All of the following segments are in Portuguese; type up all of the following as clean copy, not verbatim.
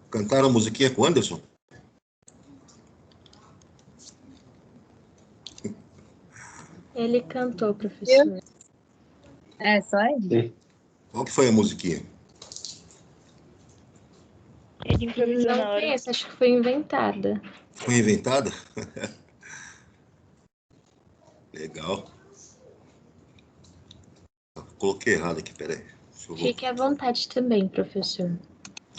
Cantaram a musiquinha com o Anderson? Ele cantou, professor. É, só ele? Qual que foi a musiquinha? Ele improvisou na Não hora. conheço, acho que foi inventada. Foi inventada? Legal. Coloquei errado aqui, peraí. Deixa eu ver. Fique à vontade também, professor.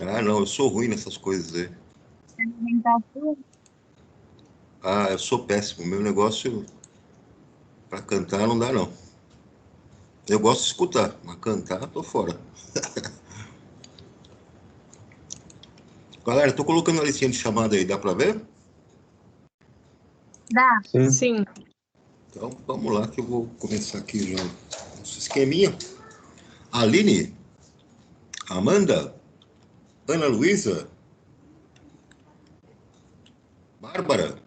Ah, não, eu sou ruim nessas coisas aí. Ah, eu sou péssimo. Meu negócio para cantar não dá, não. Eu gosto de escutar, mas cantar, tô fora. Galera, tô colocando a listinha de chamada aí, dá para ver? Dá. Sim. Então, vamos lá que eu vou começar aqui já nosso esqueminha. Aline, Amanda, Ana Luísa, Bárbara,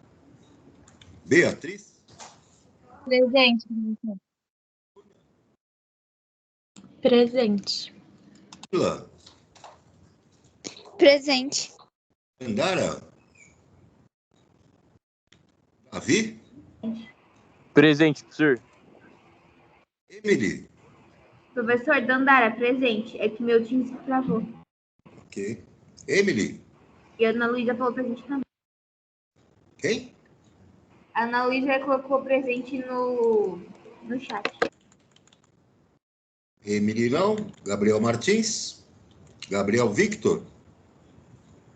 Beatriz, Presente. Presente. Sheila, Presente. Andara, Davi, Presente, professor. Emily, Professor Dandara, presente. É que meu time se travou. ok. Emily, E a Ana Luísa falou presente também. quem? A Ana Luísa colocou presente no chat. Emily não, Gabriel Martins, Gabriel Victor,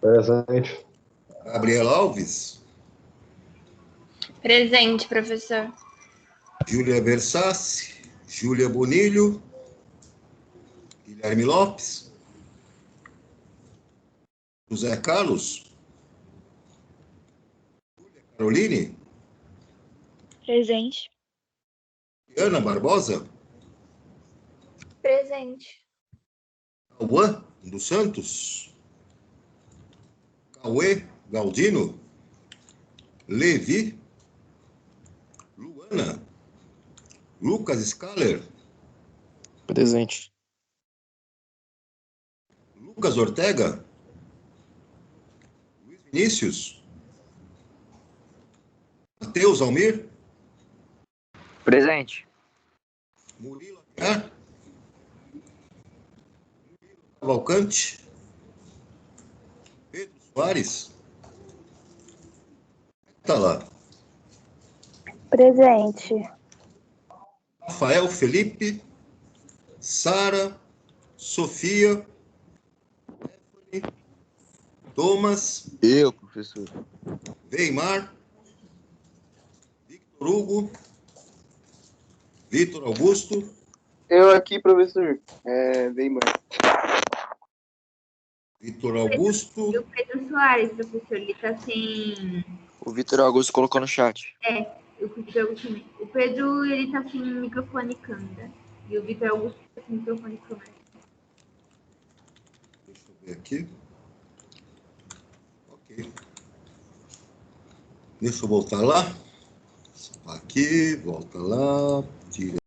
Presente. Gabriel Alves, Presente, professor. Júlia Versace, Júlia Bonilho, Guilherme Lopes, José Carlos, Caroline, Presente. Ana Barbosa, Presente. Cauã dos Santos, Cauê Galdino, Levi, Luana, Lucas Scaler, Presente. Lucas Ortega, Luiz Vinícius, Matheus Almir, Presente. Murilo Aguiar, Cavalcante, Pedro Soares, tá lá, Presente. Rafael Felipe, Sara, Sofia, Thomas, Eu, professor. Weimar, Victor Hugo, Vitor Augusto, Eu aqui, professor. Weimar. Vitor Augusto, E o Pedro Soares, professor, ele tá sem... O Vitor Augusto colocou no chat. O Pedro, ele tá sem microfone e câmera. E o Vitor Augusto tá sem microfone e câmera. deixa eu ver aqui. Ok. Deixa eu voltar lá. Aqui, volta lá, tira,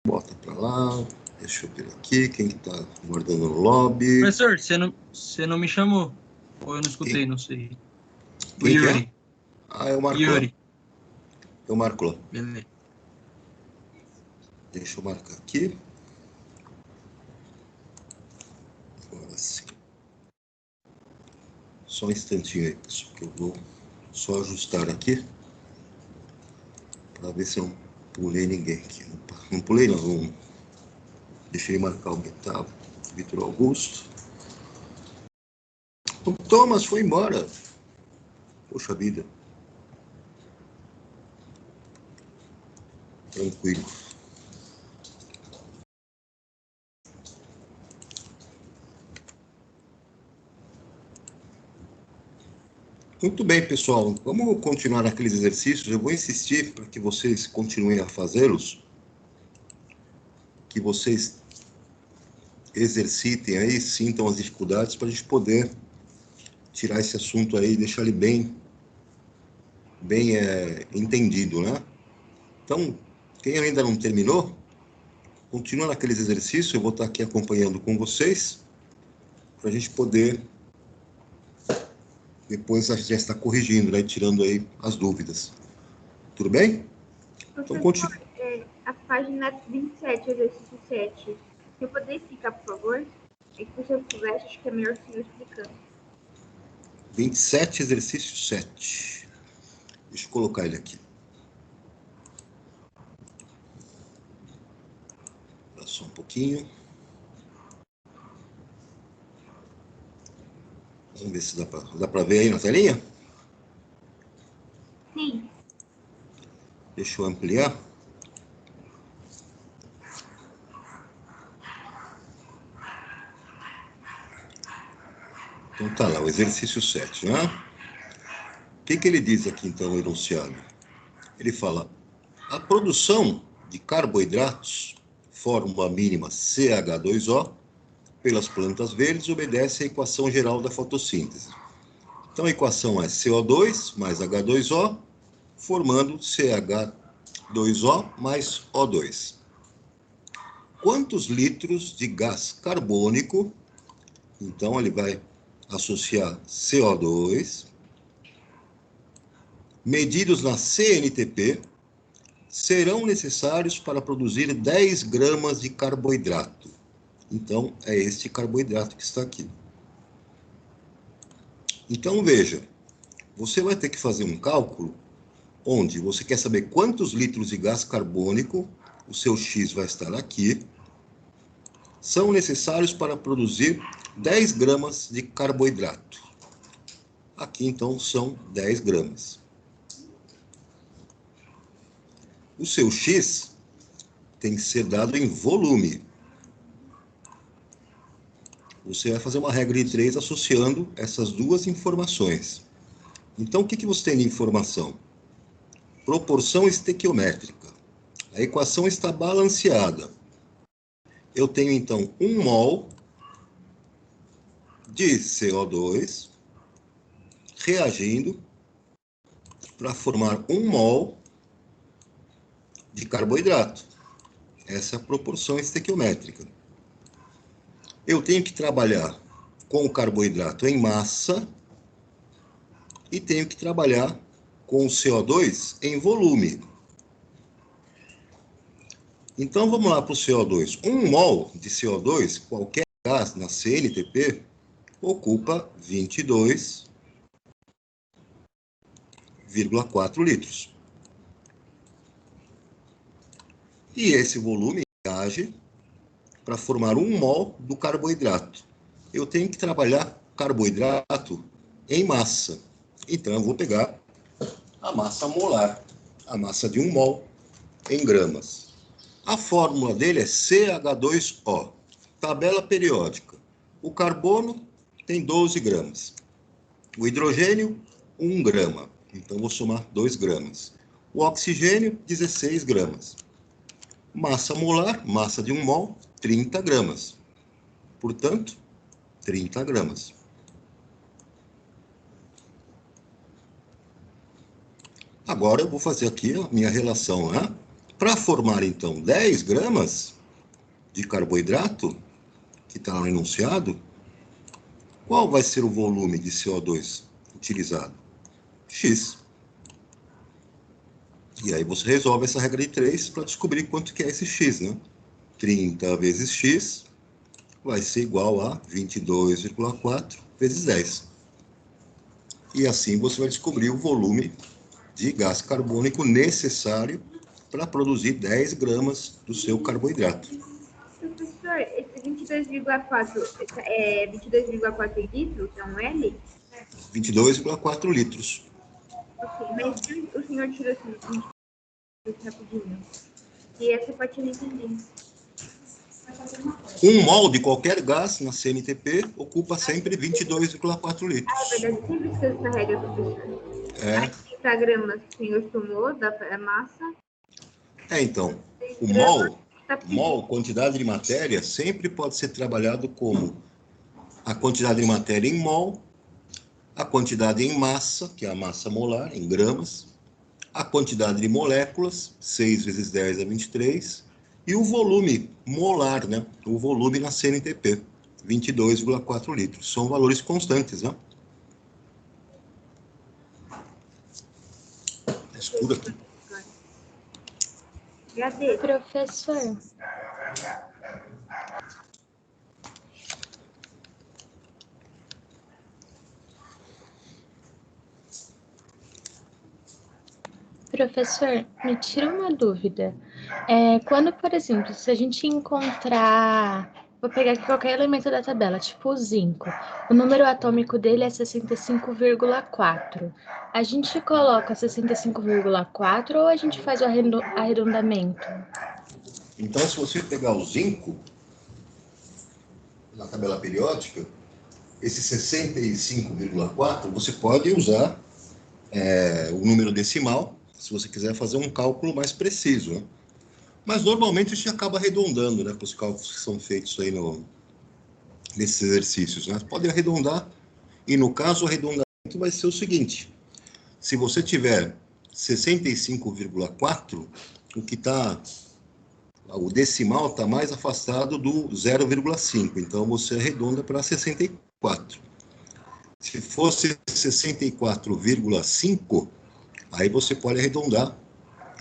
bota para lá. Deixa eu ver aqui quem que tá guardando no lobby. Professor, você não me chamou? Ou eu não escutei, não sei. O Quem que é? Yuri. Ah, eu marco lá. Yuri. Eu marco lá. Beleza. Deixa eu marcar aqui. Agora sim. Só um instantinho aí, pessoal, que eu vou só ajustar aqui. Para ver se eu não pulei ninguém aqui. Não pulei, não. Deixa eu marcar o Gustavo, Vitor Augusto. O Thomas foi embora. Poxa vida. Tranquilo. Muito bem, pessoal. Vamos continuar aqueles exercícios. Eu vou insistir para que vocês continuem a fazê-los. Que vocês exercitem aí, sintam as dificuldades para a gente poder tirar esse assunto aí e deixar ele bem entendido, né? Então, quem ainda não terminou, continuando aqueles exercícios, eu vou estar aqui acompanhando com vocês, para a gente poder, depois a gente já está corrigindo, né, tirando aí as dúvidas. Tudo bem? Então, continue. A página 27, exercício 7. Se eu poder explicar, por favor? É que se eu pudesse, acho que é melhor o senhor explicando. 27, exercício 7. Deixa eu colocar ele aqui. Só um pouquinho. Vamos ver se dá para ver aí na telinha? Sim. Deixa eu ampliar. Então tá lá, o exercício 7, né? O que ele diz aqui, então, o enunciado? Ele fala, a produção de carboidratos, fórmula mínima CH2O, pelas plantas verdes, obedece à equação geral da fotossíntese. Então, a equação é CO2 mais H2O, formando CH2O mais O2. Quantos litros de gás carbônico, então ele vai associar CO2, medidos na CNTP, serão necessários para produzir 10 gramas de carboidrato. Então, é este carboidrato que está aqui. Então, veja, você vai ter que fazer um cálculo onde você quer saber quantos litros de gás carbônico, o seu X vai estar aqui, são necessários para produzir 10 gramas de carboidrato. Aqui, então, são 10 gramas. O seu X tem que ser dado em volume. Você vai fazer uma regra de 3 associando essas duas informações. Então, o que você tem de informação? Proporção estequiométrica. A equação está balanceada. Eu tenho, então, 1 mol de CO2 reagindo para formar 1 mol de carboidrato. Essa é a proporção estequiométrica. Eu tenho que trabalhar com o carboidrato em massa e tenho que trabalhar com o CO2 em volume. Então, vamos lá para o CO2. 1 mol de CO2, qualquer gás na CNTP, ocupa 22,4 litros. E esse volume reage para formar 1 mol do carboidrato. Eu tenho que trabalhar carboidrato em massa. Então, eu vou pegar a massa molar, a massa de 1 mol em gramas. A fórmula dele é CH2O, tabela periódica. O carbono tem 12 gramas. O hidrogênio, 1 grama. Então, vou somar 2 gramas. O oxigênio, 16 gramas. Massa molar, massa de 1 mol, 30 gramas. Portanto, 30 gramas. Agora eu vou fazer aqui a minha relação, né? Para formar, então, 10 gramas de carboidrato, que está no enunciado, qual vai ser o volume de CO2 utilizado? X. E aí você resolve essa regra de 3 para descobrir quanto que é esse X, né? 30 vezes X vai ser igual a 22,4 vezes 10. E assim você vai descobrir o volume de gás carbônico necessário para produzir 10 gramas do seu carboidrato. Professor, esse 22,4 é 22,4 litros? É um L? 22,4 litros. Ok, mas o senhor tirou esse 22 rapidinho. E essa parte eu não entendi. 1 mol de qualquer gás na CNTP ocupa sempre 22,4 litros. Ah, é verdade, eu sempre esqueço essa regra, professor. É. 30 gramas que o senhor tomou da massa. Então, o mol, quantidade de matéria, sempre pode ser trabalhado como a quantidade de matéria em mol, a quantidade em massa, que é a massa molar, em gramas, a quantidade de moléculas, 6 vezes 10 é 23, E o volume molar, né? O volume na CNTP, 22,4 litros. São valores constantes, né? É escuro aqui. Agradeço. Professor, professor, me tira uma dúvida. Quando, por exemplo, se a gente encontrar, vou pegar aqui qualquer elemento da tabela, tipo o zinco, o número atômico dele é 65,4. A gente coloca 65,4 ou a gente faz o arredondamento? Então, se você pegar o zinco, na tabela periódica, esse 65,4, você pode usar o número decimal, se você quiser fazer um cálculo mais preciso, né? Mas normalmente a gente acaba arredondando, né, com os cálculos que são feitos aí nesses exercícios, né? Pode arredondar, e no caso o arredondamento vai ser o seguinte: se você tiver 65,4, o decimal está mais afastado do 0,5, então você arredonda para 64. Se fosse 64,5, aí você pode arredondar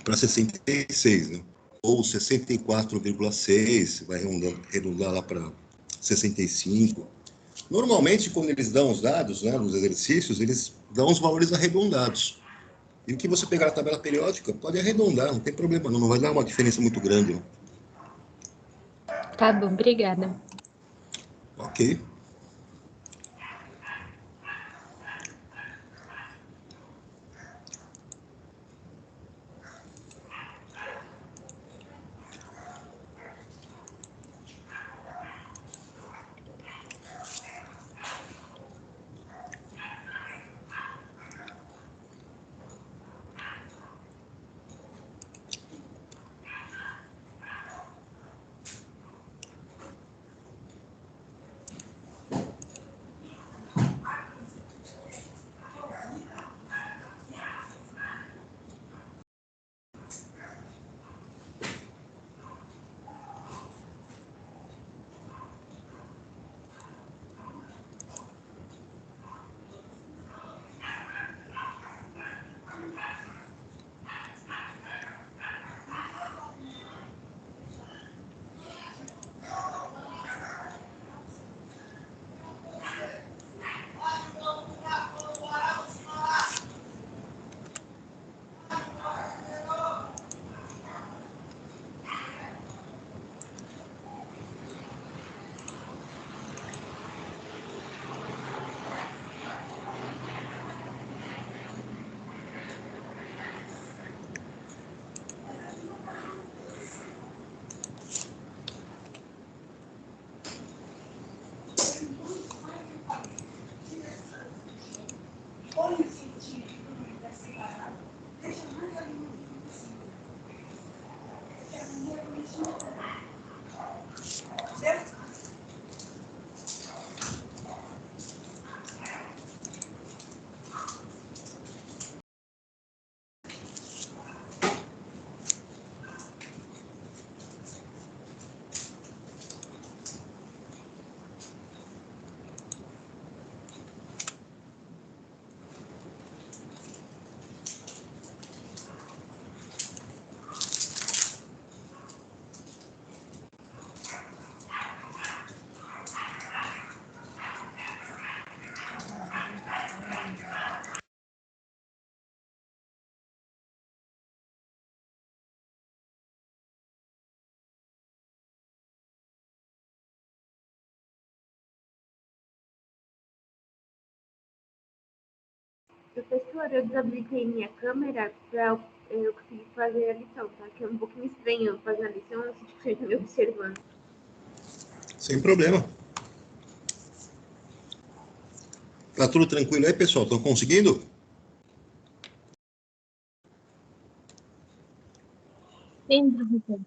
para 66, né? Ou 64,6, vai arredondar lá para 65. Normalmente, quando eles dão os dados, né, nos exercícios, eles dão os valores arredondados. E o que você pegar na tabela periódica, pode arredondar, não tem problema, não vai dar uma diferença muito grande, não. Tá bom, obrigada. Ok. Professor, eu desabilitei minha câmera para eu conseguir fazer a lição, tá? Que é um pouquinho estranho fazer a lição, eu sinto que você está me observando. Sem problema. Tá tudo tranquilo aí, pessoal? Estão conseguindo? Sim, professor.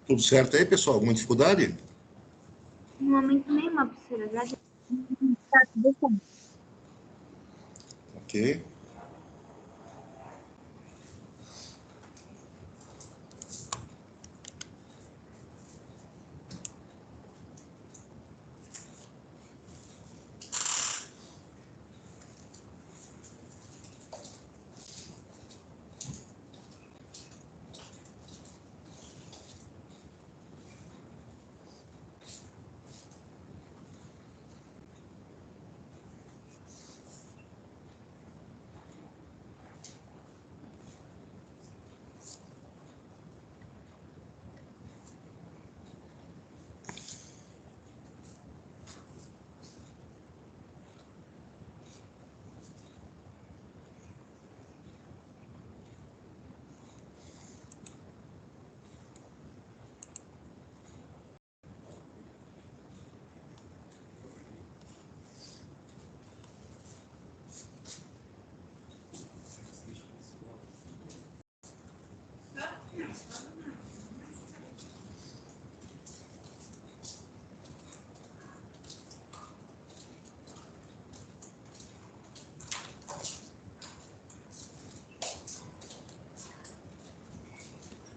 Tudo certo aí, pessoal? Alguma dificuldade? No momento nenhuma, professora. Graças Tá, tudo bem. Ok.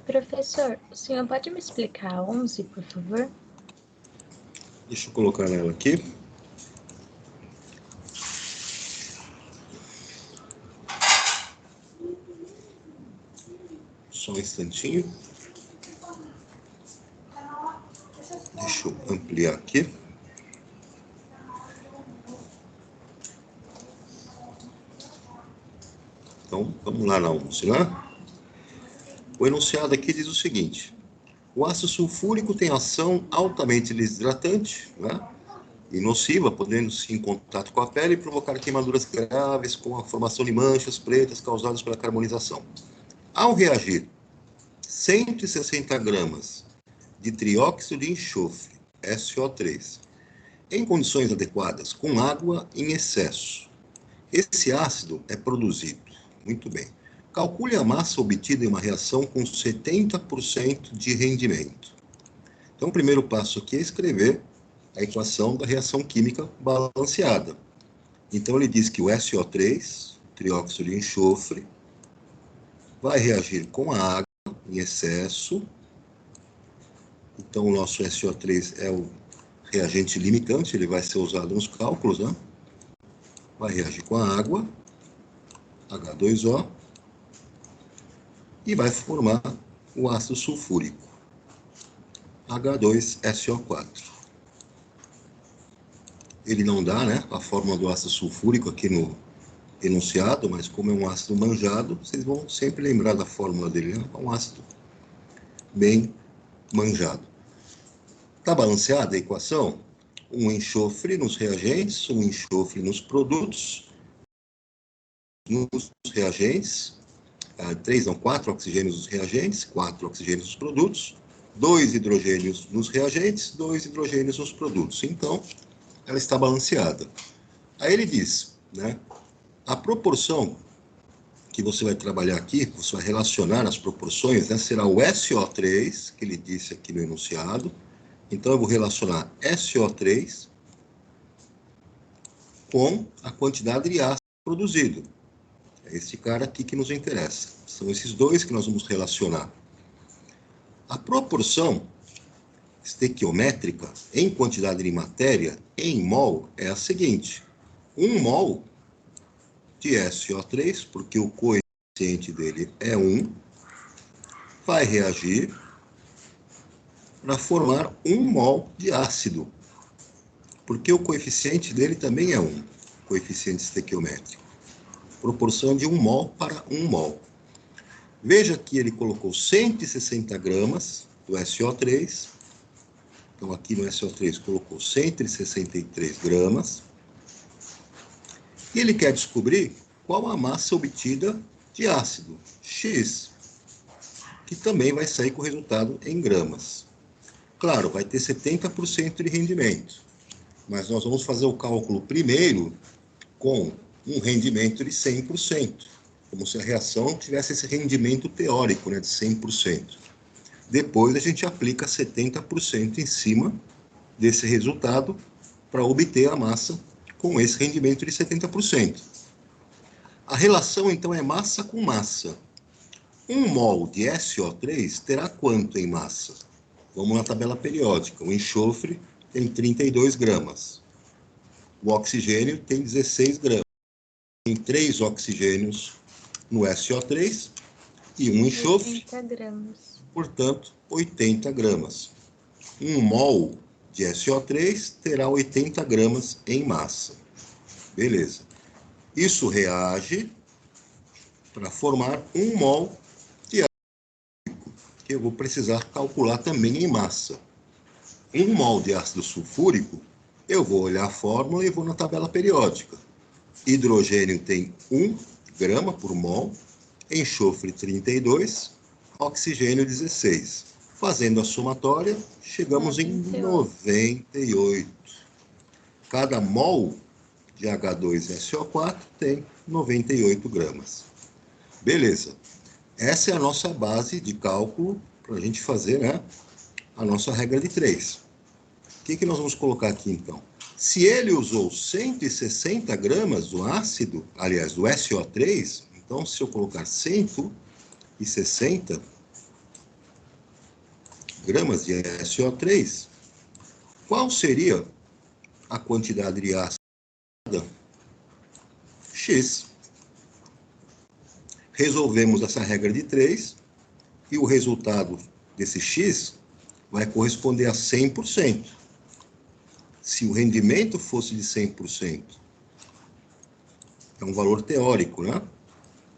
Professor, o senhor pode me explicar a 11, por favor? Deixa eu colocar ela aqui. Só um instantinho. Deixa eu ampliar aqui. Então, vamos lá na 11, né? O enunciado aqui diz o seguinte: o ácido sulfúrico tem ação altamente desidratante, né, e nociva, podendo-se em contato com a pele provocar queimaduras graves com a formação de manchas pretas causadas pela carbonização. Ao reagir 160 gramas de trióxido de enxofre, SO3, em condições adequadas, com água em excesso, esse ácido é produzido. Muito bem. Calcule a massa obtida em uma reação com 70% de rendimento. Então, o primeiro passo aqui é escrever a equação da reação química balanceada. Então, ele diz que o SO3, trióxido de enxofre, vai reagir com a água em excesso. Então, o nosso SO3 é o reagente limitante, ele vai ser usado nos cálculos, né? Vai reagir com a água, H2O, e vai formar o ácido sulfúrico, H2SO4. Ele não dá, né, a fórmula do ácido sulfúrico aqui no enunciado, mas como é um ácido manjado, vocês vão sempre lembrar da fórmula dele, né? É um ácido bem manjado. Está balanceada a equação? Um enxofre nos reagentes, um enxofre nos produtos. Nos reagentes, 4 oxigênios nos reagentes, 4 oxigênios nos produtos, 2 hidrogênios nos reagentes, 2 hidrogênios nos produtos. Então, ela está balanceada. Aí ele diz, né, a proporção que você vai trabalhar aqui, que você vai relacionar as proporções, né, será o SO3, que ele disse aqui no enunciado. Então, eu vou relacionar SO3 com a quantidade de ácido produzido. É esse cara aqui que nos interessa. São esses dois que nós vamos relacionar. A proporção estequiométrica em quantidade de matéria em mol é a seguinte: 1 mol de SO3, porque o coeficiente dele é 1, vai reagir para formar 1 mol de ácido, porque o coeficiente dele também é 1, coeficiente estequiométrico. Proporção de 1 mol para 1 mol. Veja que ele colocou 160 gramas do SO3. Então, aqui no SO3 colocou 163 gramas. E ele quer descobrir qual a massa obtida de ácido, X, que também vai sair com o resultado em gramas. Claro, vai ter 70% de rendimento, mas nós vamos fazer o cálculo primeiro com um rendimento de 100%, como se a reação tivesse esse rendimento teórico, né, de 100%. Depois a gente aplica 70% em cima desse resultado para obter a massa com esse rendimento de 70%. A relação, então, é massa com massa. 1 mol de SO3 terá quanto em massa? Vamos na tabela periódica. O enxofre tem 32 gramas. O oxigênio tem 16 gramas. Tem 3 oxigênios no SO3 e um enxofre, 80 gramas. portanto, 80 gramas. 1 mol de SO3 terá 80 gramas em massa. Beleza. Isso reage para formar 1 mol de ácido, que eu vou precisar calcular também em massa. 1 mol de ácido sulfúrico, eu vou olhar a fórmula e vou na tabela periódica. Hidrogênio tem 1 grama por mol, enxofre 32, oxigênio 16. Fazendo a somatória, chegamos em 98. Cada mol de H2SO4 tem 98 gramas. Beleza. Essa é a nossa base de cálculo para a gente fazer, né, a nossa regra de 3. O que nós vamos colocar aqui, então? Se ele usou 160 gramas do ácido, aliás, do SO3, então, se eu colocar 160 gramas de SO3, qual seria a quantidade de ácido? X. Resolvemos essa regra de 3 e o resultado desse X vai corresponder a 100%. Se o rendimento fosse de 100%, é um valor teórico, né?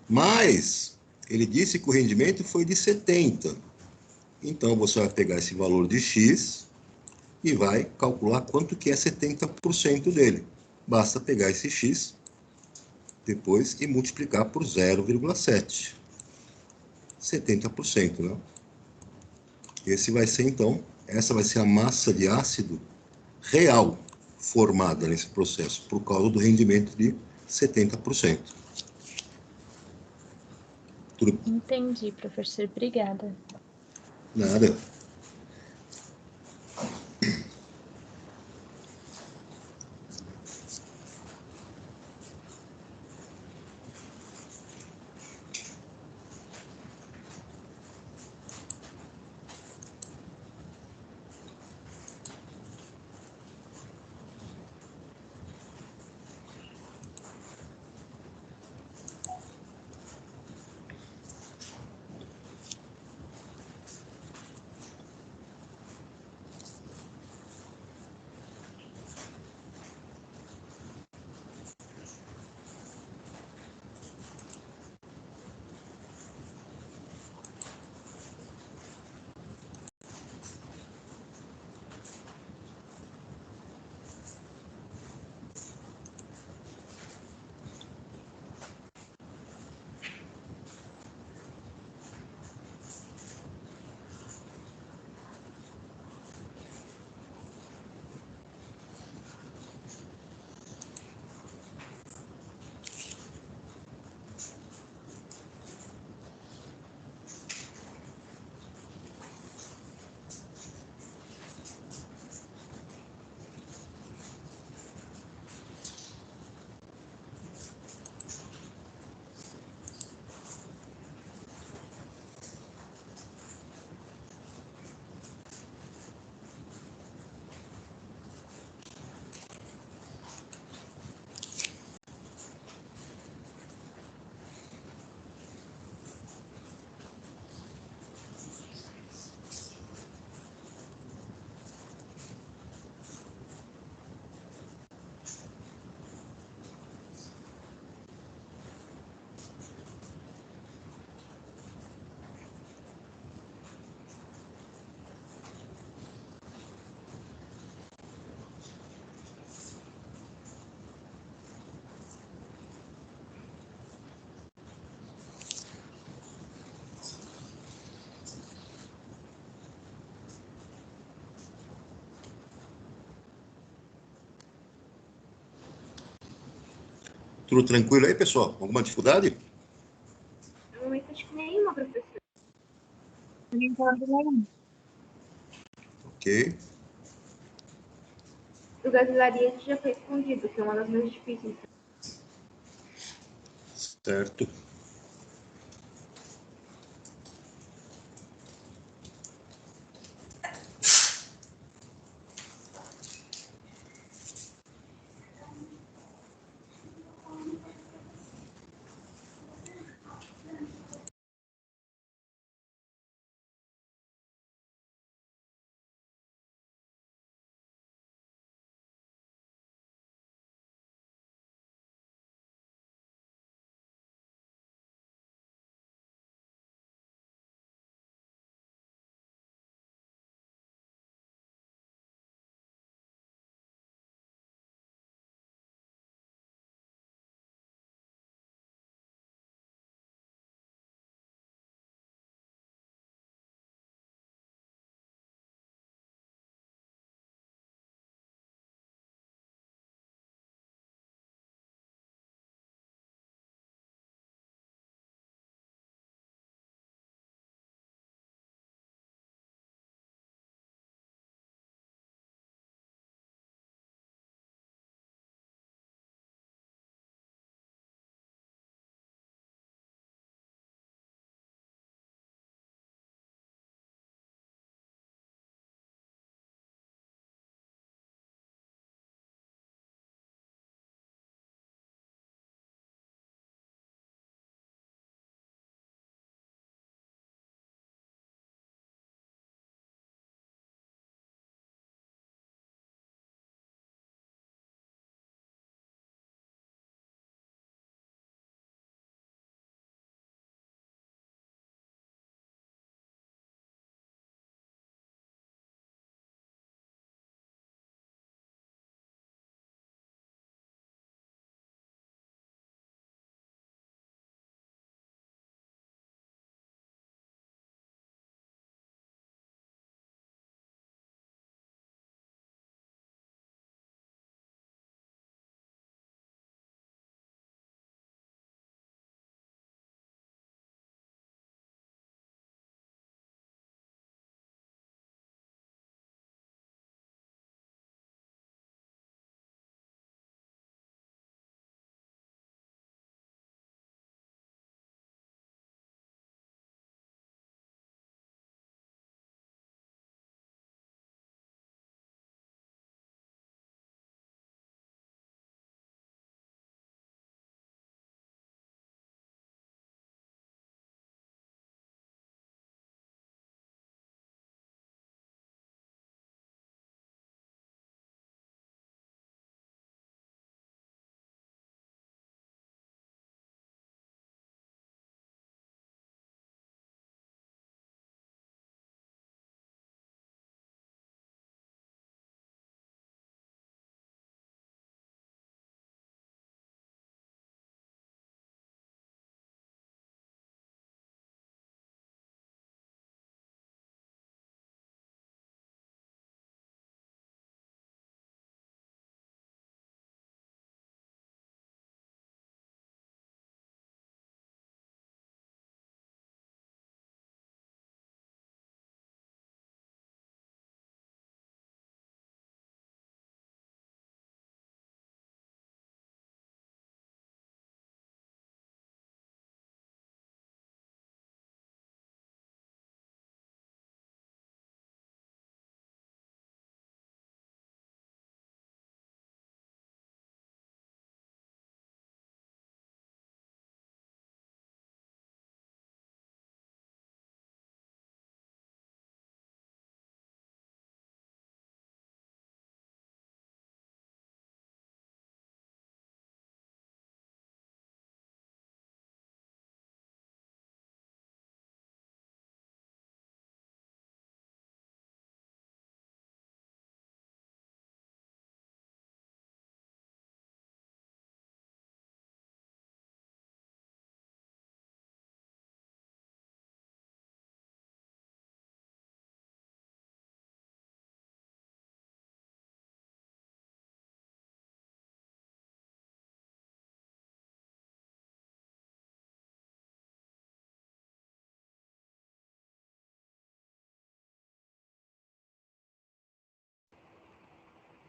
Mas ele disse que o rendimento foi de 70%. Então, você vai pegar esse valor de X e vai calcular quanto que é 70% dele. Basta pegar esse X depois e multiplicar por 0,7. 70%, né? Esse vai ser, então, essa vai ser a massa de ácido real formada nesse processo, por causa do rendimento de 70%. Tudo... Entendi, professor. Obrigada. Nada. Tudo tranquilo aí, pessoal? Alguma dificuldade? No momento, acho que nenhuma, professor. Por enquanto, nenhum. Ok. O das ilharias já foi respondido, que é uma das mais difíceis. Certo.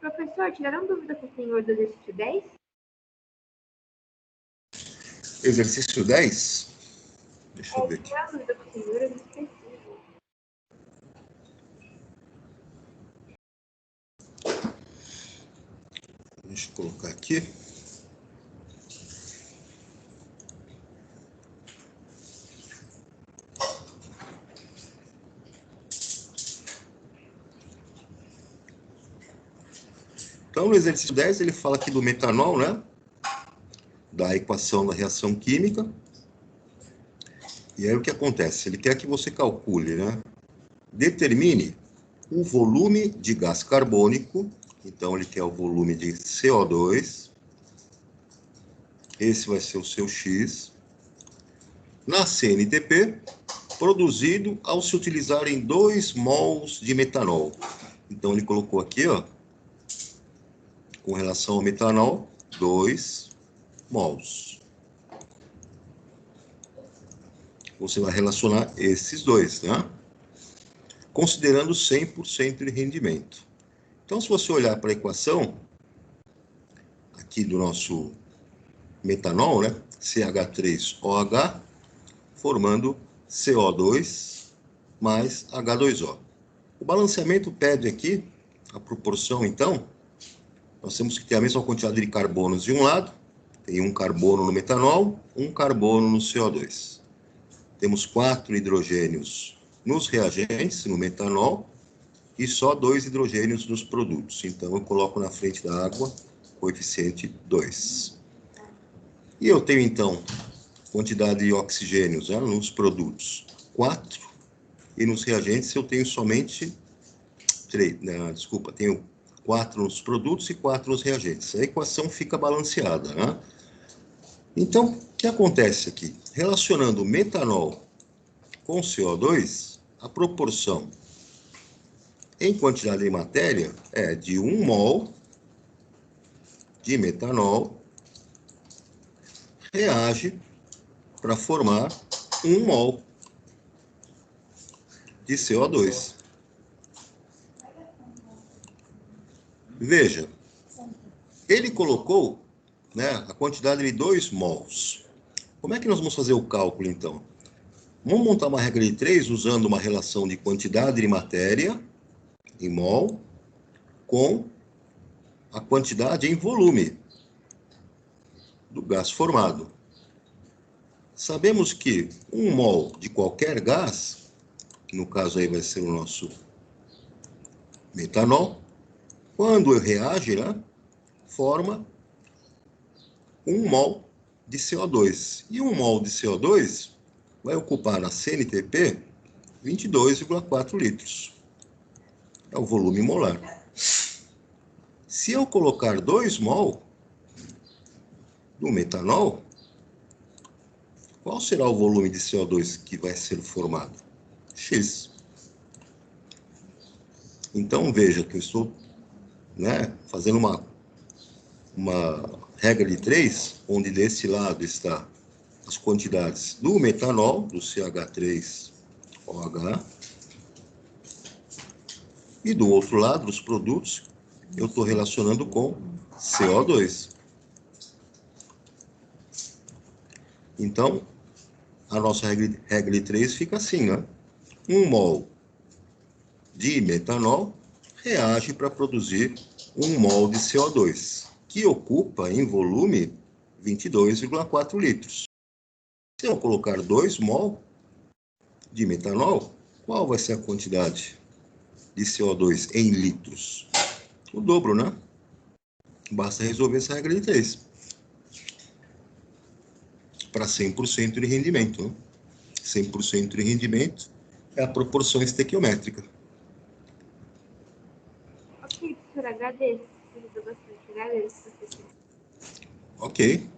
Professor, tiraram dúvida com o senhor do exercício 10? Exercício 10? Deixa eu ver aqui. Tiraram dúvida com o senhor, eu não esqueci. Deixa eu colocar aqui. Então, no exercício 10, ele fala aqui do metanol, né? Da equação da reação química. E aí o que acontece? Ele quer que você calcule, né? Determine o volume de gás carbônico. Então, ele quer o volume de CO2. Esse vai ser o seu X. Na CNTP, produzido ao se utilizarem 2 mols de metanol. Então, ele colocou aqui, ó, com relação ao metanol, 2 mols. Você vai relacionar esses dois, né? Considerando 100% de rendimento. Então, se você olhar para a equação aqui do nosso metanol, né? CH3OH, formando CO2 mais H2O. O balanceamento pede aqui a proporção, então, nós temos que ter a mesma quantidade de carbonos de um lado, tem um carbono no metanol, um carbono no CO2. Temos 4 hidrogênios nos reagentes, no metanol, e só 2 hidrogênios nos produtos. Então, eu coloco na frente da água coeficiente 2. E eu tenho, então, quantidade de oxigênios, né, nos produtos, 4, e nos reagentes eu tenho somente 3, tenho 4 nos produtos e 4 nos reagentes. A equação fica balanceada, né? Então, o que acontece aqui? Relacionando metanol com CO2, a proporção em quantidade de matéria é de 1 mol de metanol reage para formar 1 mol de CO2. Veja, ele colocou, né, a quantidade de 2 mols. Como é que nós vamos fazer o cálculo, então? Vamos montar uma regra de 3 usando uma relação de quantidade de matéria, em mol, com a quantidade em volume do gás formado. Sabemos que 1 mol de qualquer gás, que no caso aí vai ser o nosso metanol, quando reage, né, forma 1 mol de CO2. E 1 mol de CO2 vai ocupar na CNTP 22,4 litros. É o volume molar. Se eu colocar 2 mol do metanol, qual será o volume de CO2 que vai ser formado? X. Então, veja que eu estou, né, fazendo uma regra de 3, onde desse lado está as quantidades do metanol, do CH3OH, e do outro lado, os produtos, eu estou relacionando com CO2. Então, a nossa regra de 3 fica assim, né? 1 mol de metanol reage para produzir 1 mol de CO2, que ocupa em volume 22,4 litros. Se eu colocar 2 mol de metanol, qual vai ser a quantidade de CO2 em litros? O dobro, né? Basta resolver essa regra de 3. Para 100% de rendimento, né? 100% de rendimento é a proporção estequiométrica. Ok, professor, agradeço. Ajudou bastante. Agradeço, professor. Ok.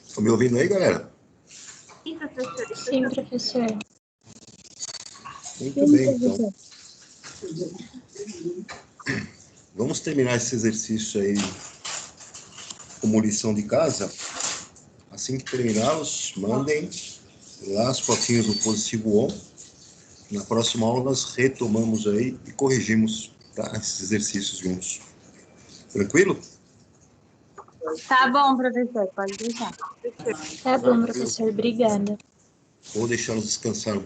Estão me ouvindo aí, galera? Sim, professor. Sim, professor. Muito bem, então. Vamos terminar esse exercício aí como lição de casa. Assim que terminarmos, mandem lá as fotinhas do positivo on. Na próxima aula nós retomamos aí e corrigimos, tá, esses exercícios juntos. Tranquilo? Tá bom, professor, pode deixar. Tá bom, professor. Obrigada. Vou deixá-los descansar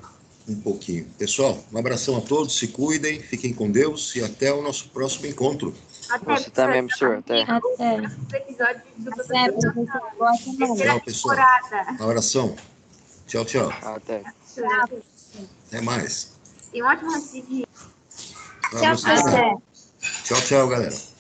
um pouquinho. Pessoal, um abração a todos, se cuidem, fiquem com Deus e até o nosso próximo encontro. Até, Você também, professor. Até. Até. o episódio do Até, professor. Boa semana. terceira Tchau, pessoal. temporada. Um abração. Tchau, tchau. Até. Até mais. E um ótimo dia. Pra vocês também. Até. Tchau, tchau, galera.